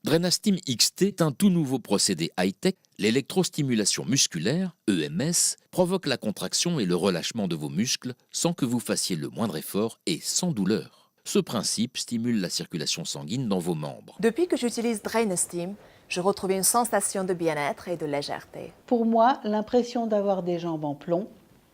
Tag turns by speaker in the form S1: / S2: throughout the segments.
S1: Drenastim XT est un tout nouveau procédé high-tech. L'électrostimulation musculaire, EMS, provoque la contraction et le relâchement de vos muscles sans que vous fassiez le moindre effort et sans douleur. Ce principe stimule la circulation sanguine dans vos membres.
S2: Depuis que j'utilise Drenastim, je retrouve une sensation de bien-être et de légèreté.
S3: Pour moi, l'impression d'avoir des jambes en plomb,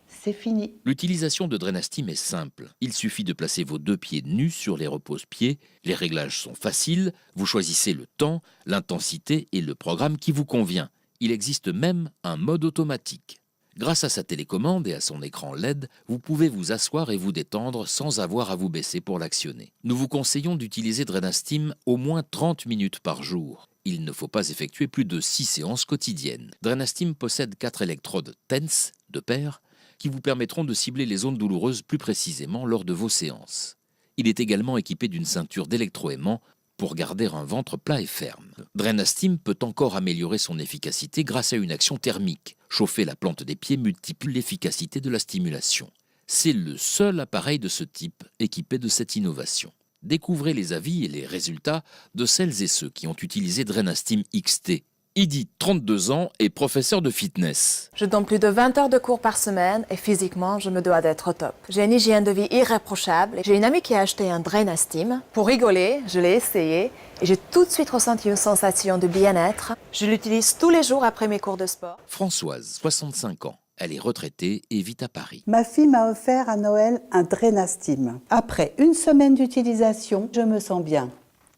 S3: c'est fini.
S1: L'utilisation de Drenastim est simple. Il suffit de placer vos 2 pieds nus sur les repose-pieds. Les réglages sont faciles. Vous choisissez le temps, l'intensité et le programme qui vous convient. Il existe même un mode automatique. Grâce à sa télécommande et à son écran LED, vous pouvez vous asseoir et vous détendre sans avoir à vous baisser pour l'actionner. Nous vous conseillons d'utiliser Drenastim au moins 30 minutes par jour. Il ne faut pas effectuer plus de 6 séances quotidiennes. Drenastim possède 4 électrodes TENS, de paire, qui vous permettront de cibler les zones douloureuses plus précisément lors de vos séances. Il est également équipé d'une ceinture d'électroaimant pour garder un ventre plat et ferme. Drenastim peut encore améliorer son efficacité grâce à une action thermique. Chauffer la plante des pieds multiplie l'efficacité de la stimulation. C'est le seul appareil de ce type équipé de cette innovation. Découvrez les avis et les résultats de celles et ceux qui ont utilisé Drenastim XT. Idi, 32 ans, est professeur de fitness.
S2: Je donne plus de 20 heures de cours par semaine et physiquement, je me dois d'être au top. J'ai une hygiène de vie irréprochable. J'ai une amie qui a acheté un Drenastim. Pour rigoler, je l'ai essayé et j'ai tout de suite ressenti une sensation de bien-être. Je l'utilise tous les jours après mes cours de sport.
S1: Françoise, 65 ans. Elle est retraitée et vit à Paris.
S3: Ma fille m'a offert à Noël un Drenastim. Après une semaine d'utilisation, je me sens bien.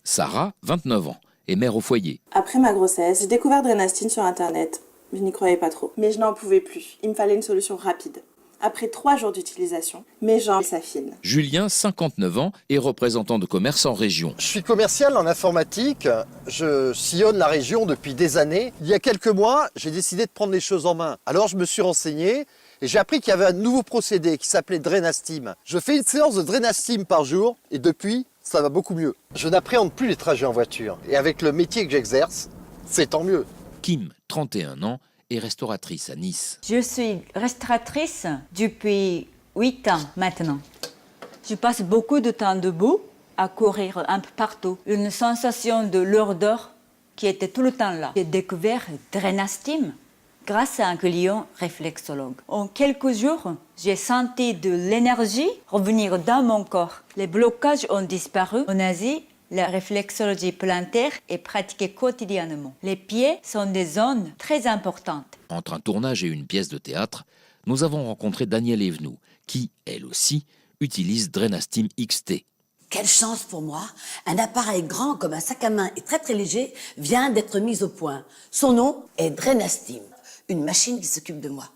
S1: Sarah, 29 ans, est mère au foyer.
S4: Après ma grossesse, j'ai découvert Drenastim sur internet. Je n'y croyais pas trop. Mais je n'en pouvais plus. Il me fallait une solution rapide. Après 3 jours d'utilisation, mes jambes s'affinent.
S1: Julien, 59 ans, est représentant de commerce en région.
S5: Je suis commercial en informatique, je sillonne la région depuis des années. Il y a quelques mois, j'ai décidé de prendre les choses en main. Alors je me suis renseigné et j'ai appris qu'il y avait un nouveau procédé qui s'appelait Drenastim. Je fais une séance de Drenastim par jour et depuis, ça va beaucoup mieux. Je n'appréhende plus les trajets en voiture et avec le métier que j'exerce, c'est tant mieux.
S1: Kim, 31 ans, est restauratrice à Nice.
S6: Je suis restauratrice depuis 8 ans maintenant. Je passe beaucoup de temps debout, à courir un peu partout. Une sensation de lourdeur qui était tout le temps là. J'ai découvert Drenastim grâce à un client réflexologue. En quelques jours, j'ai senti de l'énergie revenir dans mon corps. Les blocages ont disparu. En Asie, la réflexologie plantaire est pratiquée quotidiennement. Les pieds sont des zones très importantes.
S1: Entre un tournage et une pièce de théâtre, nous avons rencontré Danielle Evenou, qui, elle aussi, utilise Drenastim XT.
S7: Quelle chance pour moi! Un appareil grand comme un sac à main et très très léger vient d'être mis au point. Son nom est Drenastim, une machine qui s'occupe de moi.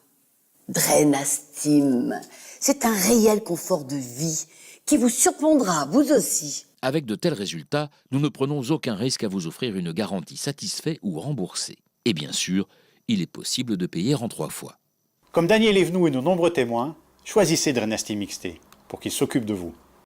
S7: Drenastim, c'est un réel confort de vie qui vous surprendra, vous aussi.
S1: Avec de tels résultats, nous ne prenons aucun risque à vous offrir une garantie satisfait ou remboursée. Et bien sûr, il est possible de payer en 3 fois.
S8: Comme Daniel Evenou et de nombreux témoins, choisissez Drenastim XT pour qu'il s'occupe de vous.